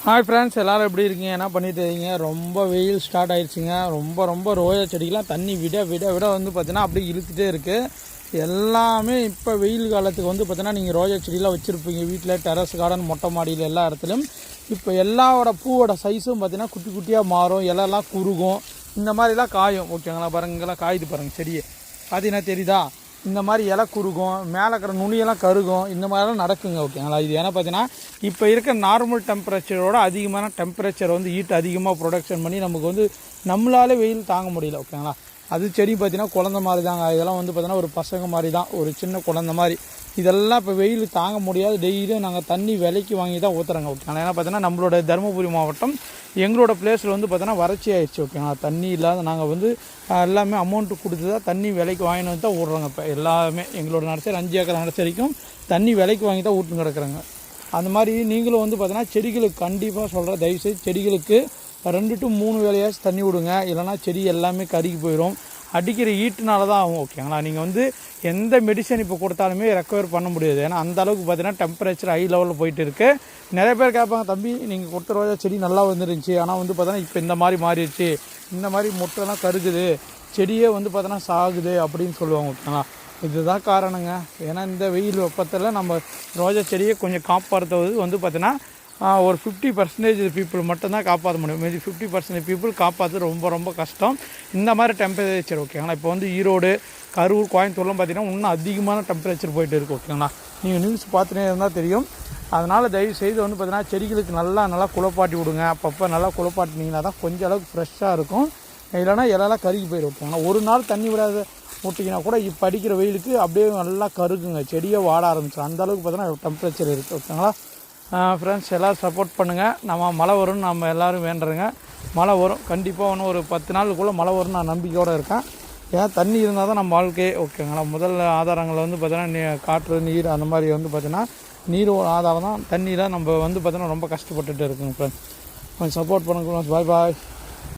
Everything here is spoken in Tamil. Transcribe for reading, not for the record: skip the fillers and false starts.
ஹாய் ஃப்ரெண்ட்ஸ், எல்லோரும் எப்படி இருக்கீங்க? என்ன பண்ணிட்டு இருக்கீங்க? ரொம்ப வெயில் ஸ்டார்ட் ஆகிடுச்சிங்க. ரொம்ப ரோஜா செடிக்கெலாம் தண்ணி விட வந்து பார்த்தீங்கன்னா அப்படியே இழுத்துட்டே இருக்குது. எல்லாமே இப்போ வெயில் காலத்துக்கு வந்து பார்த்தீங்கன்னா நீங்கள் ரோஜா செடியெலாம் வச்சுருப்பீங்க வீட்டில், டெரஸ் கார்டன், மொட்டை மாடியில் எல்லா இடத்துலையும். இப்போ எல்லாரோட பூவோட சைஸும் பார்த்தீங்கன்னா குட்டி குட்டியாக மாறும், இலெல்லாம் குறுகும், இந்த மாதிரிலாம் காயும். ஓகேங்களா? பாருங்க, இங்கெல்லாம் காயுது பாருங்கள் செடியை பார்த்தீங்கன்னா தெரியுதா? இந்த மாதிரி இலை குறுகும், மேலே இருக்கிற நுனியெல்லாம் கருகும், இந்த மாதிரிலாம் நடக்குங்க. ஓகேங்களா? இது ஏன்னா பார்த்தீங்கன்னா இப்போ இருக்க நார்மல் டெம்பரேச்சரோட அதிகமான டெம்பரேச்சர் வந்து ஹீட் அதிகமாக ப்ரொடக்ஷன் பண்ணி நமக்கு வந்து நம்மளாலே வெயில் தாங்க முடியல. ஓகேங்களா? அது செடி பார்த்தீங்கன்னா குழந்த மாதிரி தாங்க. இதெல்லாம் வந்து பார்த்தீங்கன்னா ஒரு பசங்க மாதிரி தான், ஒரு சின்ன குழந்த மாதிரி. இதெல்லாம் இப்போ வெயில் தாங்க முடியாது. டெய்லியும் நாங்கள் தண்ணி விலைக்கு வாங்கி தான் ஊற்றுறோங்க. ஓகேங்களா? ஏன்னா பார்த்தீங்கன்னா நம்மளோட தருமபுரி மாவட்டம் எங்களோட பிளேஸில் வந்து பார்த்தீங்கன்னா வறட்சி ஆயிடுச்சு. ஓகேங்களா? தண்ணி இல்லாத நாங்கள் வந்து எல்லாமே அமௌண்ட்டு கொடுத்து தான் தண்ணி விலைக்கு வாங்கிட்டு வந்து தான் விட்றோங்க. இப்போ எல்லாமே எங்களோட நர்சரி 5 ஏக்கர் நர்சரிக்கும் தண்ணி விலைக்கு வாங்கி தான் ஊட்டுன்னு கிடக்குறாங்க. அந்த மாதிரி நீங்களும் வந்து பார்த்தீங்கன்னா செடிகளுக்கு கண்டிப்பாக சொல்கிற தயவுசெய்து செடிகளுக்கு 2 to 3 வேளையாச்சும் தண்ணி விடுங்க. இல்லைனா செடி எல்லாமே கருகி போயிடும். அடிக்கிற ஈட்டுனால தான் ஆகும். ஓகேங்களா? நீங்கள் வந்து எந்த மெடிசன் இப்போ கொடுத்தாலுமே ரெக்கவர் பண்ண முடியாது. ஏன்னா அந்த அளவுக்கு பார்த்தீங்கன்னா டெம்பரேச்சர் ஹை லெவலில் போயிட்டு இருக்குது. நிறைய பேர் கேட்பாங்க, தம்பி நீங்கள் கொடுத்த ரோஜா செடி நல்லா வந்துருந்துச்சு, ஆனால் வந்து பார்த்தோன்னா இப்போ இந்த மாதிரி மாறிடுச்சு, இந்த மாதிரி மொட்டைலாம் கருகுது, செடியே வந்து பார்த்தோன்னா சாகுது அப்படின்னு சொல்லுவாங்க. ஓகேங்களா? இதுதான் காரணங்க. ஏன்னா இந்த வெயில் வெப்பத்தில் நம்ம ரோஜா செடியை கொஞ்சம் காப்பாற்றுவது வந்து பார்த்தீங்கன்னா ஒரு 50% பீப்புள் மட்டும்தான் காப்பாற்ற முடியும். மீதி 50% பீப்புள் காப்பாற்ற ரொம்ப கஷ்டம் இந்த மாதிரி டெம்பரேச்சர். ஓகேங்களா? இப்போ வந்து ஈரோடு, கரூர், கோயம்புத்தூர்லாம் பார்த்திங்கன்னா இன்னும் அதிகமான டெம்பரேச்சர் போயிட்டு இருக்குது. ஓகேங்களா? நீங்கள் நியூஸ் பார்த்துனே இருந்தால் தெரியும். அதனால் தயவுசெய்து வந்து பார்த்திங்கன்னா செடிகளுக்கு நல்லா குளிப்பாட்டி விடுங்க. அப்பப்போ நல்லா குளிப்பாட்டினீங்கன்னா தான் கொஞ்சம் அளவுக்கு ஃப்ரெஷ்ஷாக இருக்கும். இல்லைனா இலெல்லாம் கருகி போயிடும். ஓகேங்களா? ஒரு நாள் தண்ணி விடாத விட்டிங்கன்னா கூட இப்போ அடிக்கிற வெயிலுக்கு அப்படியே நல்லா கருகுங்க, செடியை வாட ஆரம்பிச்சிடும். அந்தளவுக்கு பார்த்தீங்கன்னா டெம்பரேச்சர் இருக்குது. ஓகேங்களா? ஃப்ரெண்ட்ஸ், எல்லோரும் சப்போர்ட் பண்ணுங்கள். நம்ம மழை வரும்னு நம்ம எல்லோரும் வேண்டுறோங்க. மழை வரும் கண்டிப்பாக. இன்னும் ஒரு 10 நாளுக்குள்ளே மழை வரும்னு நான் நம்பிக்கையோடு இருக்கேன். ஏன்னா தண்ணி இருந்தால் தான் நம்ம வாழ்க்கையே. ஓகேங்களா? முதல் ஆதாரங்களில் வந்து பார்த்தீங்கன்னா காற்று, நீர், அந்த மாதிரி வந்து பார்த்தீங்கன்னா நீர் ஆதாரம் தான். தண்ணியில் நம்ம வந்து பார்த்தீங்கன்னா ரொம்ப கஷ்டப்பட்டுட்டு இருக்குங்க. ஃப்ரெண்ட்ஸ், கொஞ்சம் சப்போர்ட் பண்ணுங்க. பாய்.